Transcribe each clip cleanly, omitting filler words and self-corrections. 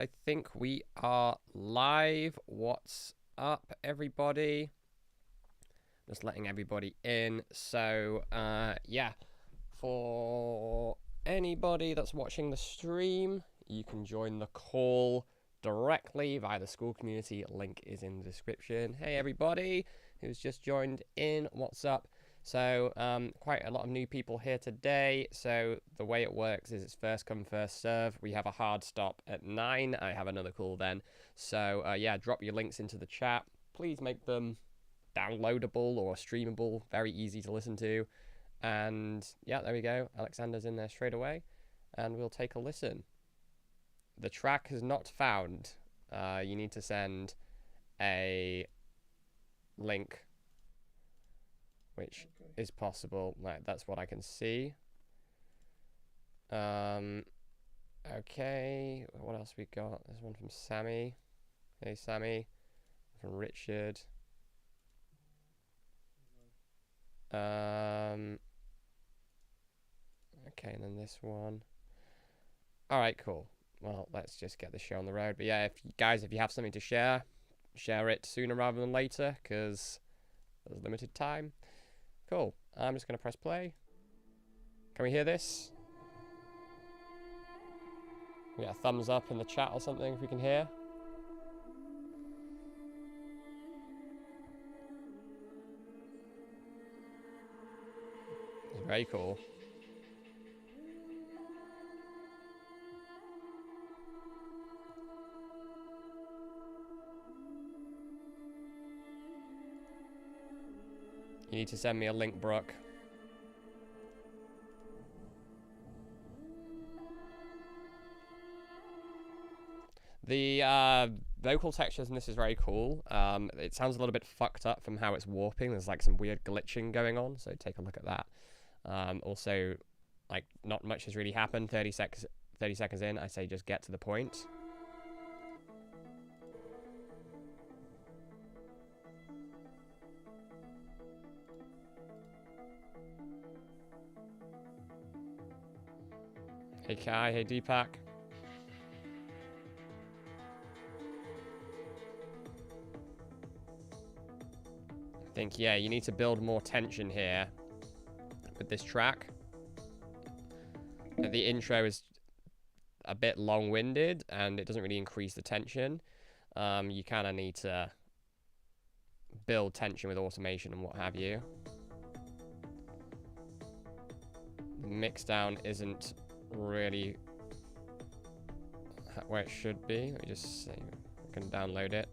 I think we are live. What's up, everybody? Just letting everybody in. So, yeah, for anybody that's watching the stream, you can join the call directly via the Skool community. Link is in the description. Hey, everybody who's just joined in. What's up? So, quite a lot of new people here today. So, the way it works is it's first come, first serve. We have a hard stop at 9. I have another call then. So, yeah, drop your links into the chat. Please make them downloadable or streamable. Very easy to listen to. And, yeah, there we go. Alexander's in there straight away. And we'll take a listen. The track is not found. You need to send a link, which is possible. Like, that's what I can see. Okay, what else we got? There's one from Sammy. Hey, Sammy. From Richard. Okay, and then this one. All right, cool. Well, let's just get the show on the road. But yeah, if you have something to share it sooner rather than later, because there's limited time. Cool. I'm just going to press play. Can we hear this? We got a thumbs up in the chat or something if we can hear. It's very cool. You need to send me a link, Brooke. The vocal textures in this is very cool. It sounds a little bit fucked up from how it's warping. There's like some weird glitching going on, so take a look at that. Also, like, not much has really happened. 30 seconds in, I say just get to the point. Hey Kai, hey Deepak. I think, yeah, you need to build more tension here with this track. The intro is a bit long-winded and it doesn't really increase the tension. You kind of need to build tension with automation and what have you. The mix down isn't really where it should be. Let me just see. I can download it.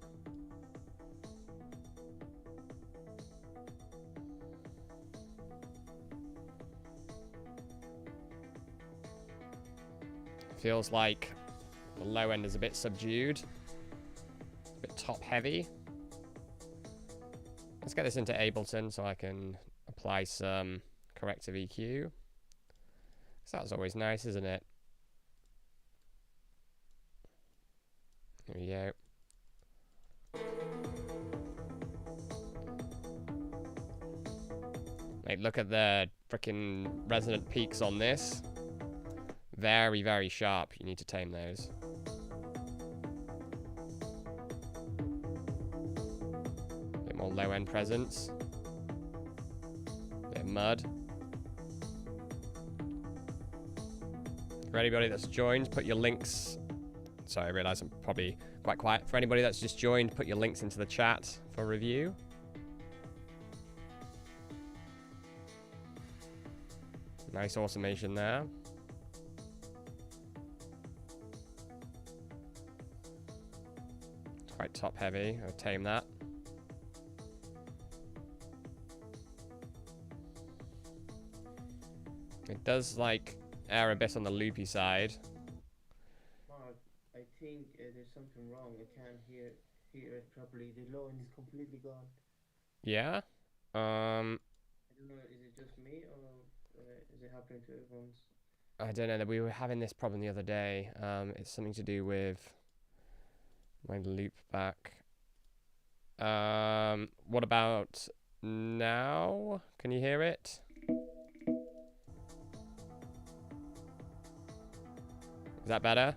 Feels like the low end is a bit subdued, a bit top heavy. Let's get this into Ableton so I can apply some corrective EQ. So that's always nice, isn't it? Here we go. Like, look at the freaking resonant peaks on this. Very, very sharp. You need to tame those. A bit more low-end presence. A bit of mud. For anybody that's joined, put your links... Sorry, I realise I'm probably quite quiet. For anybody that's just joined, put your links into the chat for review. Nice automation there. It's quite top heavy. I'll tame that. It does, like, err a bit on the loopy side. Mark, I think there's something wrong. I can't hear it properly. The low end is completely gone. Yeah? I don't know, is it just me or is it happening to everyone's? I don't know. We were having this problem the other day. It's something to do with my loop back. What about now? Can you hear it? Is that better?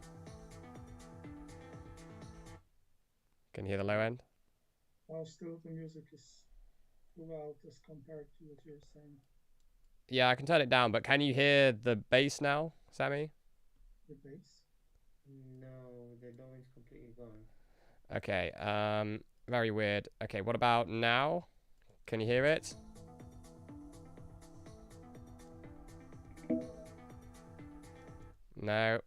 Can you hear the low end? Still the music is too loud as compared to what you're saying. Yeah, I can turn it down, but can you hear the bass now, Sammy? The bass? No, the low end's completely gone. Okay, very weird. Okay, what about now? Can you hear it? No.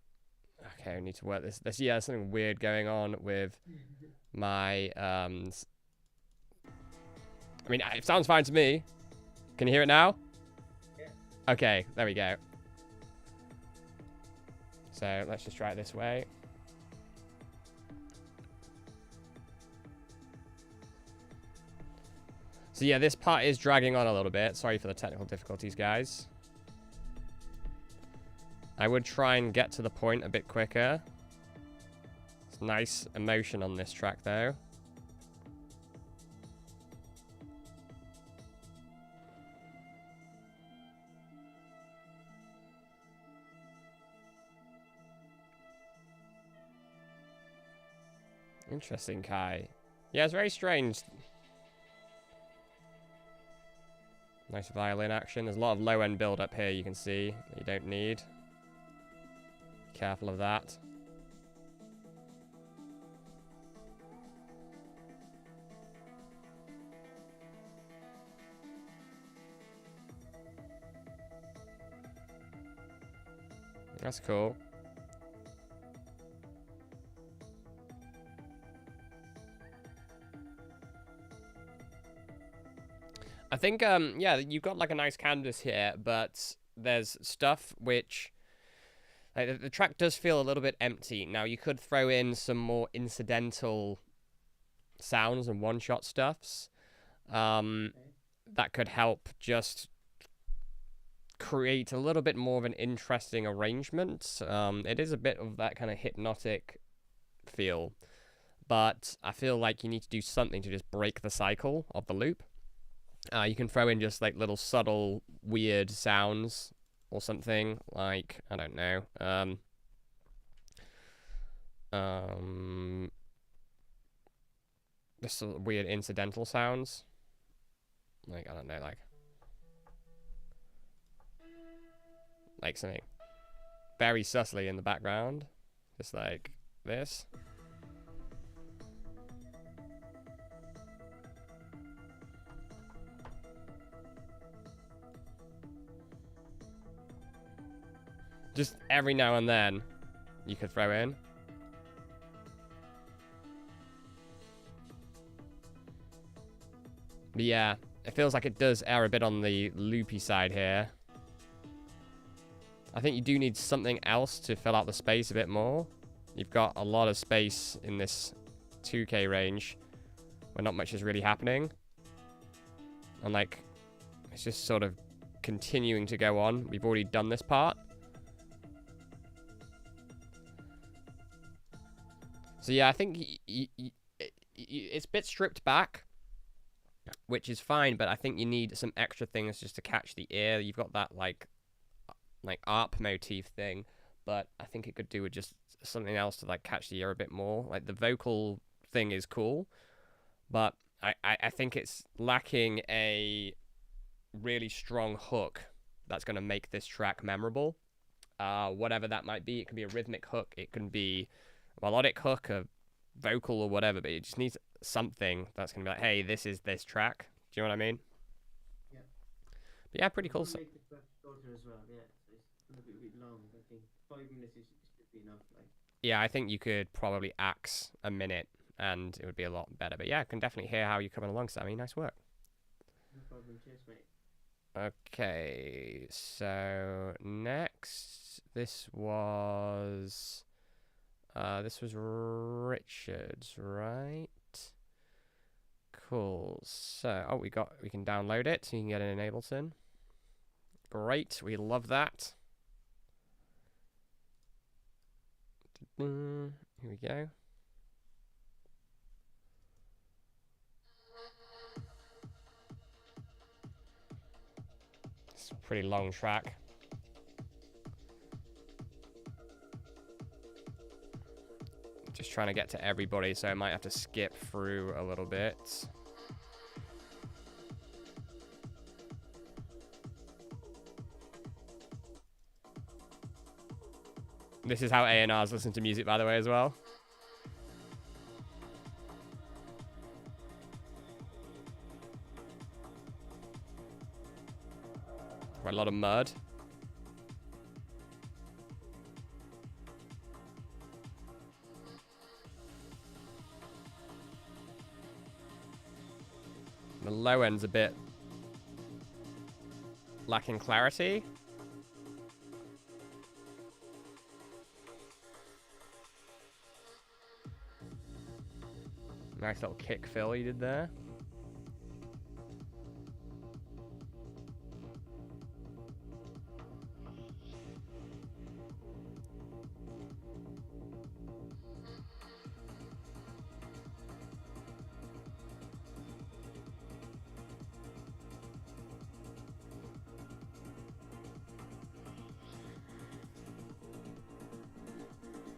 Okay, I need to work this. Yeah, there's something weird going on with my, I mean, it sounds fine to me. Can you hear it now? Yeah. Okay, there we go. So let's just try it this way. So yeah, this part is dragging on a little bit. Sorry for the technical difficulties, guys. I would try and get to the point a bit quicker. It's nice emotion on this track, though. Interesting, Kai. Yeah, it's very strange. Nice violin action. There's a lot of low-end build up here you can see that you don't need. Careful of that. That's cool. I think, yeah, you've got like a nice canvas here, but there's stuff which, like, the track does feel a little bit empty. Now, you could throw in some more incidental sounds and one-shot stuffs. That could help just create a little bit more of an interesting arrangement. It is a bit of that kind of hypnotic feel, but I feel like you need to do something to just break the cycle of the loop. You can throw in just like little subtle weird sounds or something, like, I don't know, just sort of weird incidental sounds, like, I don't know, like something very subtly in the background, just like this. Just every now and then, you could throw in. But yeah, it feels like it does err a bit on the loopy side here. I think you do need something else to fill out the space a bit more. You've got a lot of space in this 2K range where not much is really happening. And like, it's just sort of continuing to go on. We've already done this part. So yeah, I think it's a bit stripped back, which is fine, but I think you need some extra things just to catch the ear. You've got that like ARP motif thing, but I think it could do with just something else to like catch the ear a bit more. Like the vocal thing is cool, but I think it's lacking a really strong hook that's going to make this track memorable. Whatever that might be. It can be a rhythmic hook, it can be a melodic hook, a vocal or whatever, but it just needs something that's going to be like, hey, this is this track. Do you know what I mean? Yeah. But yeah, pretty cool. Make the track shorter as well, yeah. So it's going to be a bit long. I think 5 minutes should be enough. Like. Yeah, I think you could probably axe a minute and it would be a lot better. But yeah, I can definitely hear how you're coming along, Sammy. Nice work. No problem. Cheers, mate. Okay, so next, this was Richard's, right? Cool. So, we can download it, so you can get it in Ableton. Great, we love that. Here we go. It's a pretty long track. Just trying to get to everybody, so I might have to skip through a little bit. This is how A&Rs listen to music, by the way, as well. Quite a lot of mud. The low end's a bit lacking clarity. Nice little kick fill he did there.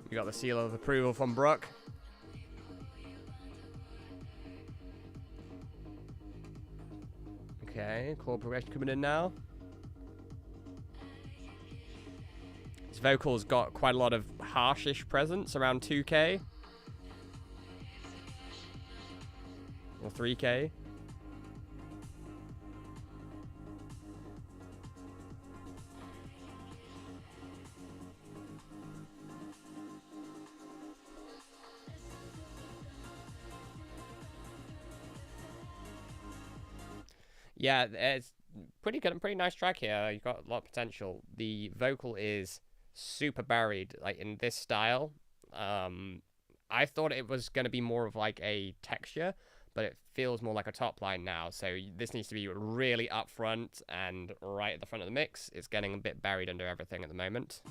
We got the seal of approval from Brooke. Okay, chord progression coming in now. His vocals got quite a lot of harshish presence, around 2K. Or 3K. Yeah, it's pretty good. Pretty nice track here. You've got a lot of potential. The vocal is super buried, like in this style. I thought it was going to be more of like a texture, but it feels more like a top line now. So this needs to be really upfront and right at the front of the mix. It's getting a bit buried under everything at the moment.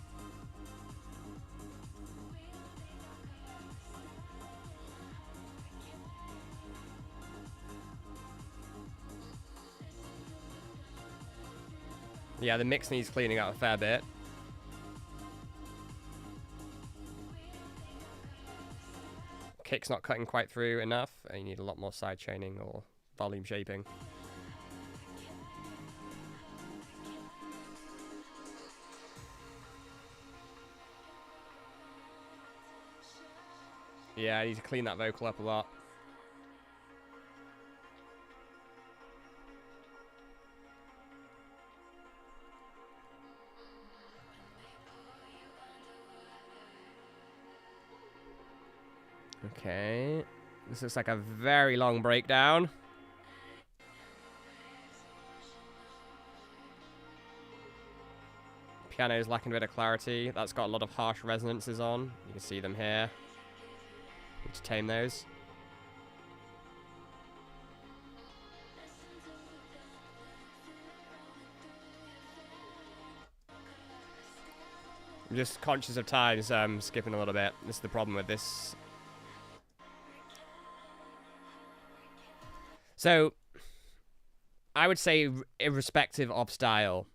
Yeah, the mix needs cleaning out a fair bit. Kick's not cutting quite through enough, and you need a lot more side chaining or volume shaping. Yeah, I need to clean that vocal up a lot. Okay, this looks like a very long breakdown. Piano is lacking a bit of clarity. That's got a lot of harsh resonances on. You can see them here. Need to tame those. I'm just conscious of time, so I'm skipping a little bit. This is the problem with this. So, I would say, irrespective of style,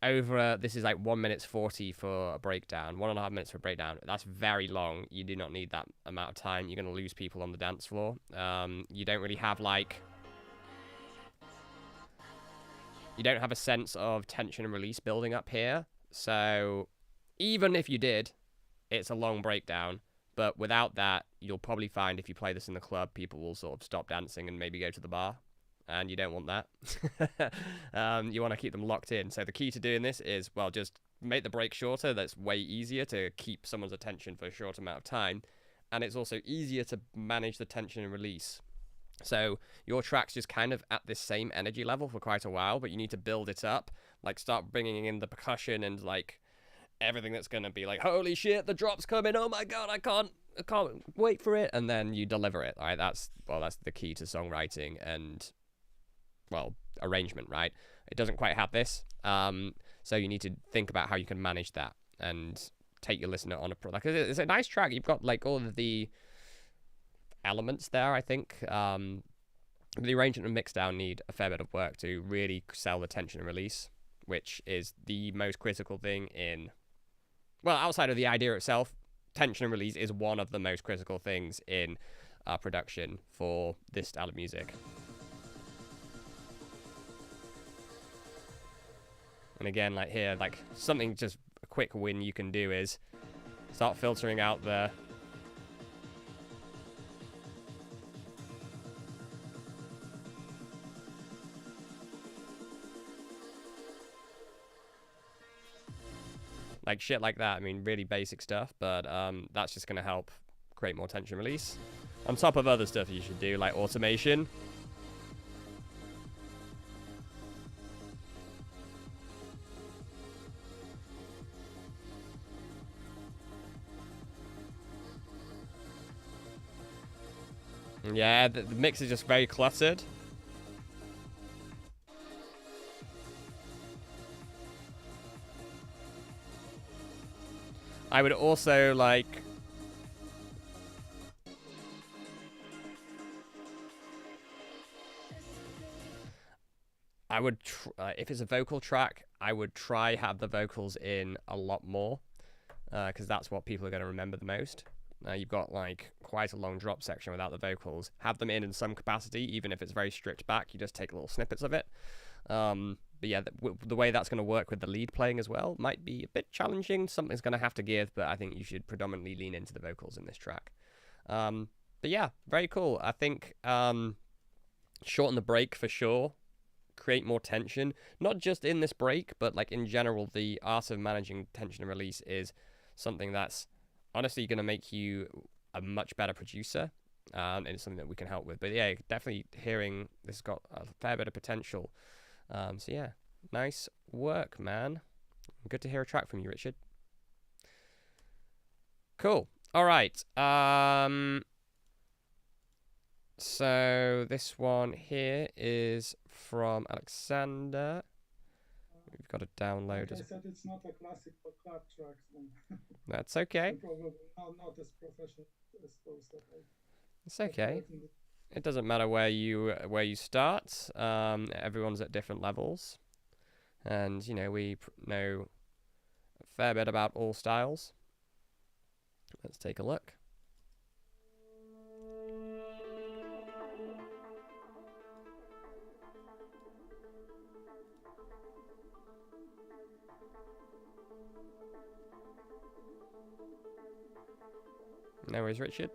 this is like 1 minute 40 for a breakdown, 1.5 minutes for a breakdown. That's very long. You do not need that amount of time. You're going to lose people on the dance floor. You don't really have you don't have a sense of tension and release building up here. So, even if you did, it's a long breakdown. But without that, you'll probably find if you play this in the club, people will sort of stop dancing and maybe go to the bar. And you don't want that. You want to keep them locked in. So the key to doing this is, well, just make the break shorter. That's way easier to keep someone's attention for a short amount of time. And it's also easier to manage the tension and release. So your track's just kind of at this same energy level for quite a while, but you need to build it up. Like, start bringing in the percussion and, like, everything that's going to be like, holy shit, the drop's coming, oh my god, I can't wait for it, and then you deliver it. Right? That's the key to songwriting and, well, arrangement, right? It doesn't quite have this, so you need to think about how you can manage that and take your listener on like, it's a nice track. You've got like all of the elements there. I think the arrangement and mix down need a fair bit of work to really sell the tension and release, which is the most critical thing in, well, outside of the idea itself, tension and release is one of the most critical things in production for this style of music. And again, like here, like something just a quick win you can do is start filtering out the like shit like that. I mean, really basic stuff, but that's just going to help create more tension release. On top of other stuff you should do, like automation. Yeah, the mix is just very cluttered. I would also like... I would, if it's a vocal track, I would try have the vocals in a lot more, because that's what people are going to remember the most. You've got like quite a long drop section without the vocals. Have them in some capacity, even if it's very stripped back. You just take little snippets of it. But yeah, the way that's going to work with the lead playing as well might be a bit challenging. Something's going to have to give, but I think you should predominantly lean into the vocals in this track. But yeah, very cool. I think shorten the break for sure. Create more tension, not just in this break, but like in general, the art of managing tension and release is something that's honestly going to make you a much better producer, and it's something that we can help with. But yeah, definitely hearing this has got a fair bit of potential. So yeah, nice work, man. Good to hear a track from you, Richard. Cool. All right. So this one here is from Alexander. We've got to download. Like I said, it's not a classic for club tracks. Then. That's okay. Probably not as professional as those that I. It's okay. It doesn't matter where you start. Everyone's at different levels, and you know we know a fair bit about all styles. Let's take a look. No worries, Richard.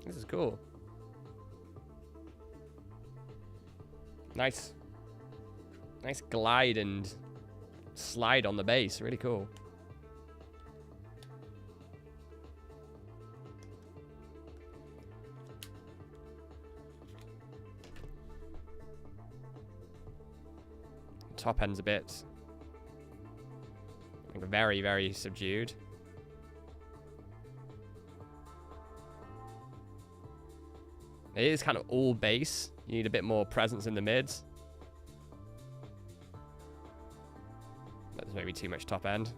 This is cool. Nice glide and slide on the bass. Really cool. Top end's a bit like very, very subdued. It is kind of all bass. You need a bit more presence in the mids. That's maybe too much top end.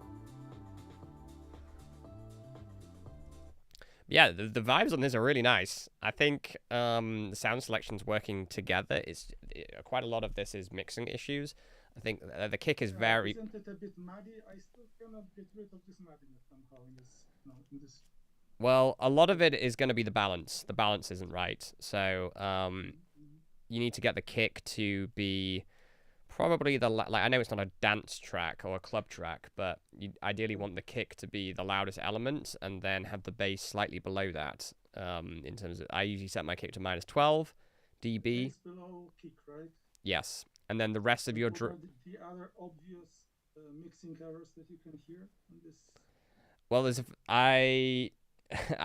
Yeah, the vibes on this are really nice. I think the sound selection's working together. Quite a lot of this is mixing issues. I think the kick is very... Isn't it a bit muddy? I still cannot get rid of this muddiness somehow in this... Well, a lot of it is going to be the balance. The balance isn't right. So you need to get the kick to be probably like I know it's not a dance track or a club track, but you ideally want the kick to be the loudest element and then have the bass slightly below that. In terms of, I usually set my kick to -12 dB. It's below kick, right? Yes, and then the rest of your What are the other obvious mixing errors that you can hear on this? Well, I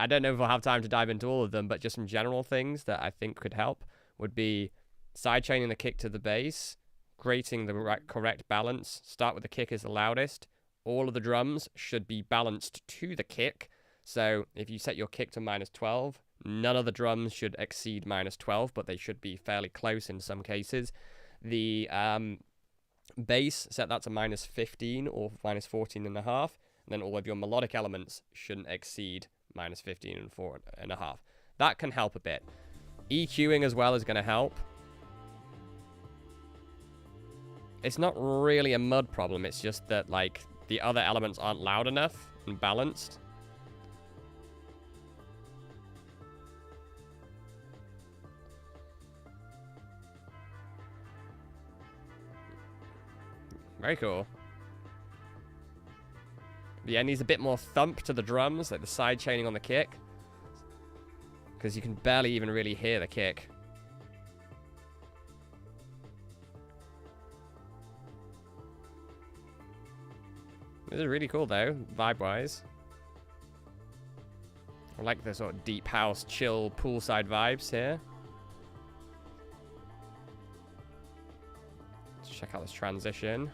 don't know if we'll have time to dive into all of them, but just some general things that I think could help would be sidechaining the kick to the bass, creating the correct balance. Start with the kick as the loudest. All of the drums should be balanced to the kick. So if you set your kick to -12, none of the drums should exceed -12, but they should be fairly close in some cases. the bass, set that to -15 or -14.5, and then all of your melodic elements shouldn't exceed -15 and 4.5. That can help a bit. EQing as well is going to help. It's not really a mud problem, it's just that, like, the other elements aren't loud enough and balanced. Very cool. But yeah, it needs a bit more thump to the drums, like the side chaining on the kick. Because you can barely even really hear the kick. This is really cool though, vibe-wise. I like the sort of deep house, chill, poolside vibes here. Let's check out this transition.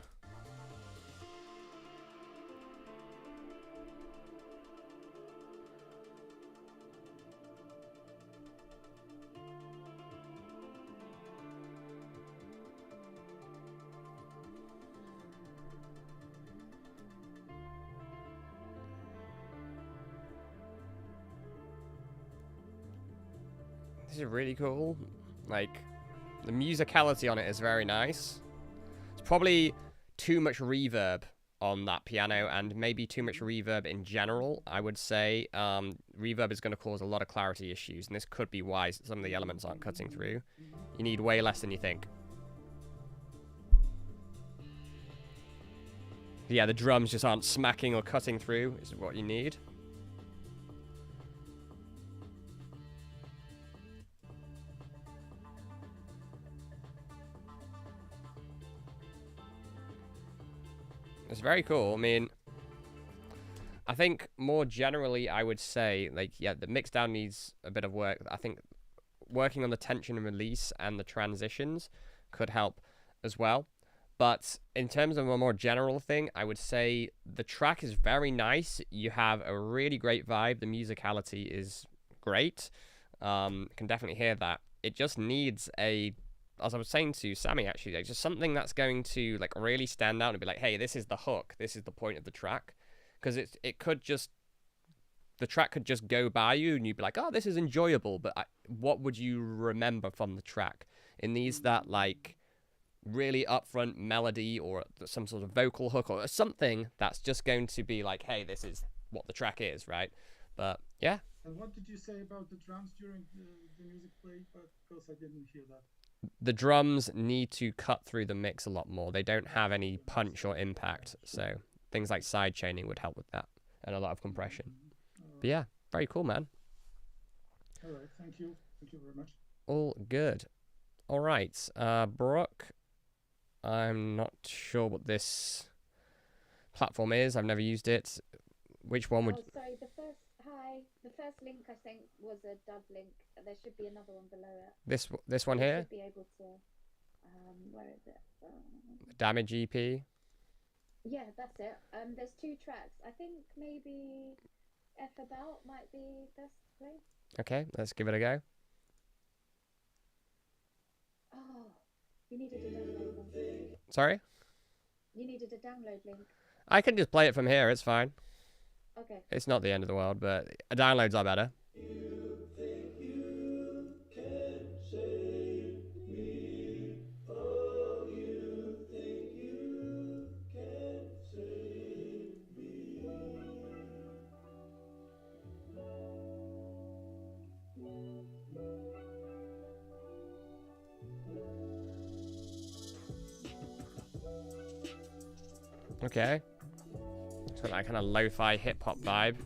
This is really cool. Like, the musicality on it is very nice. It's probably too much reverb on that piano, and maybe too much reverb in general, I would say. Reverb is going to cause a lot of clarity issues, and this could be why some of the elements aren't cutting through. You need way less than you think. Yeah, the drums just aren't smacking or cutting through, is what you need. It's very cool. I mean, I think more generally, I would say, like, yeah, the mixdown needs a bit of work. I think working on the tension and release and the transitions could help as well. But in terms of a more general thing, I would say the track is very nice. You have a really great vibe. The musicality is great. Can definitely hear that. It just needs a, as I was saying to Sammy, actually, like, just something that's going to, like, really stand out and be like, hey, this is the hook, this is the point of the track. Because it could just, the track could just go by you and you'd be like, oh, this is enjoyable, but what would you remember from the track? It needs that, like, really upfront melody or some sort of vocal hook or something that's just going to be like, hey, this is what the track is, right? But yeah. And what did you say about the drums during the music play? But because I didn't hear that. The drums need to cut through the mix a lot more. They don't have any punch or impact, so things like side chaining would help with that, and a lot of compression. But yeah, very cool, man. All right, thank you very much. All good. All right, Brooke, I'm not sure what this platform is. I've never used it. Which one would... Oh, sorry, the first link I think was a dub link. There should be another one below it. This one here? Should be able to, where is it? Damage EP? Yeah, that's it. There's 2 tracks. I think maybe F About might be best to play. Okay, let's give it a go. Oh, you needed a download link. Sorry? You needed a download link. I can just play it from here, it's fine. Okay. It's not the end of the world, but downloads are better. Okay. It's got that kind of lo-fi hip-hop vibe.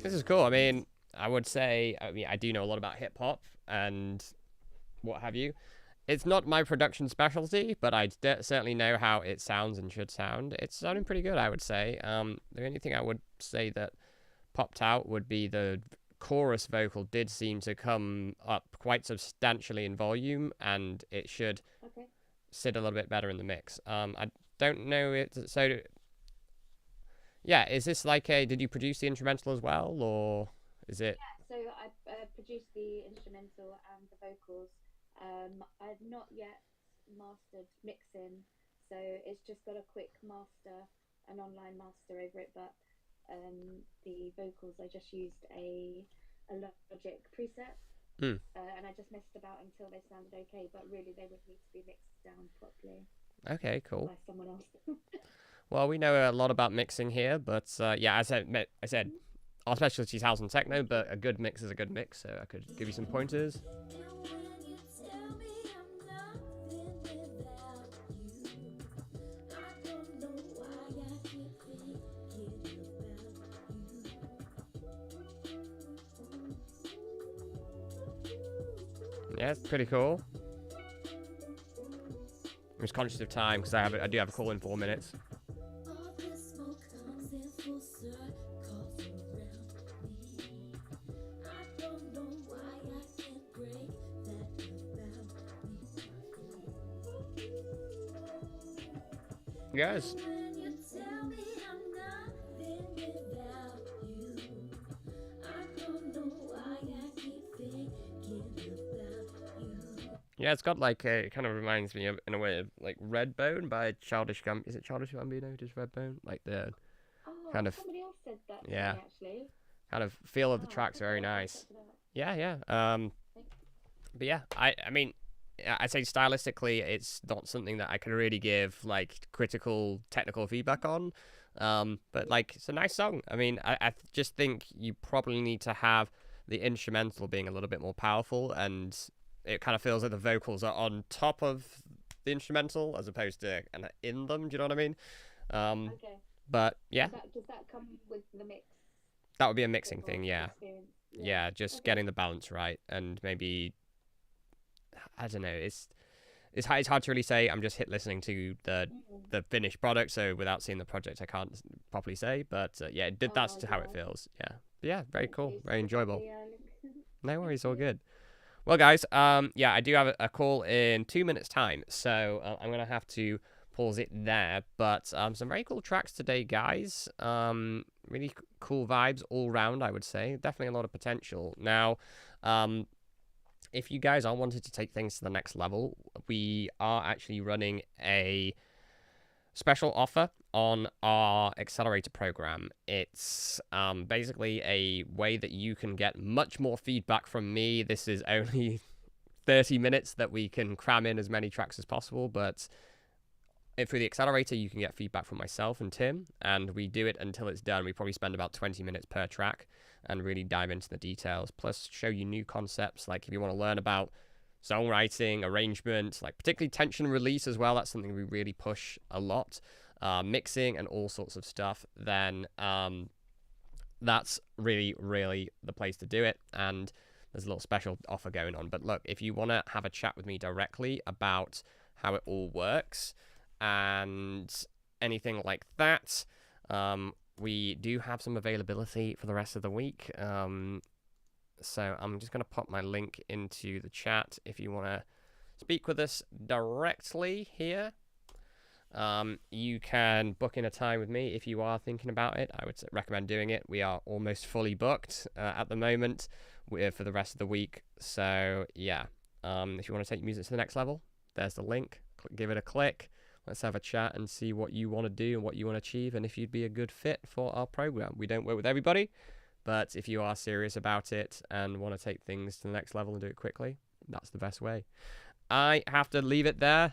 This is cool. I mean, I would say, I do know a lot about hip hop and what have you. It's not my production specialty, but I certainly know how it sounds and should sound. It's sounding pretty good, I would say. The only thing I would say that popped out would be the chorus vocal did seem to come up quite substantially in volume, and it should Okay. sit a little bit better in the mix. I don't know it. So, yeah, is this like a? Did you produce the instrumental as well, or is it? So I produced the instrumental and the vocals. I've not yet mastered mixing, so it's just got a quick master, an online master over it. But the vocals, I just used a Logic preset, and I just messed about until they sounded okay. But really, they would need to be mixed down properly Okay, cool. by someone else. Well, we know a lot about mixing here, but yeah, as I said, our specialty is house and techno, but a good mix is a good mix, so I could give you some pointers. Yeah, it's pretty cool. I'm just conscious of time because I do have a call in 4 minutes. Yes. Yeah, it's got like it kind of reminds me of, in a way, of like Redbone by Childish Gambino. Is it Childish Gambino? Just Redbone, like the kind of Somebody else said that to yeah, me, actually. kind of feel of the Oh, tracks are very okay, I'll nice. check it out. Yeah. But yeah, I mean, I'd say stylistically, it's not something that I can really give like critical technical feedback on. But like, it's a nice song. I mean, I just think you probably need to have the instrumental being a little bit more powerful, and it kind of feels like the vocals are on top of the instrumental as opposed to kind of in them. Do you know what I mean? Okay. But yeah, Does that come with the mix? that would be a mixing thing. Yeah. Experience? Yeah, just Okay. getting the balance right, and maybe I don't know. It's hard to really say. I'm just listening to the finished product, so without seeing the project, I can't properly say. But yeah, that's Oh, how it yeah. feels. Yeah, but yeah, very Thank cool, you. very enjoyable. Yeah. No worries, all good. Well, guys, yeah, I do have a call in 2 minutes' time, so I'm gonna have to pause it there. But some very cool tracks today, guys. Really cool vibes all round, I would say. Definitely a lot of potential. Now, if you guys are wanting to take things to the next level, we are actually running a special offer on our accelerator program. It's basically a way that you can get much more feedback from me. This is only 30 minutes that we can cram in as many tracks as possible, but through the accelerator, you can get feedback from myself and Tim, and we do it until it's done. We probably spend about 20 minutes per track and really dive into the details, plus show you new concepts, like if you want to learn about songwriting, arrangement, like particularly tension release as well. That's something we really push a lot. Mixing and all sorts of stuff, then that's really, really the place to do it. And there's a little special offer going on. But look, if you want to have a chat with me directly about how it all works and anything like that, we do have some availability for the rest of the week. So I'm just going to pop my link into the chat if you want to speak with us directly here. You can book in a time with me if you are thinking about it. I would recommend doing it. We are almost fully booked at the moment for the rest of the week. So yeah, if you want to take music to the next level, there's the link. Give it a click. Let's have a chat and see what you want to do and what you want to achieve, and if you'd be a good fit for our program. We don't work with everybody, but if you are serious about it and want to take things to the next level and do it quickly, that's the best way. I have to leave it there.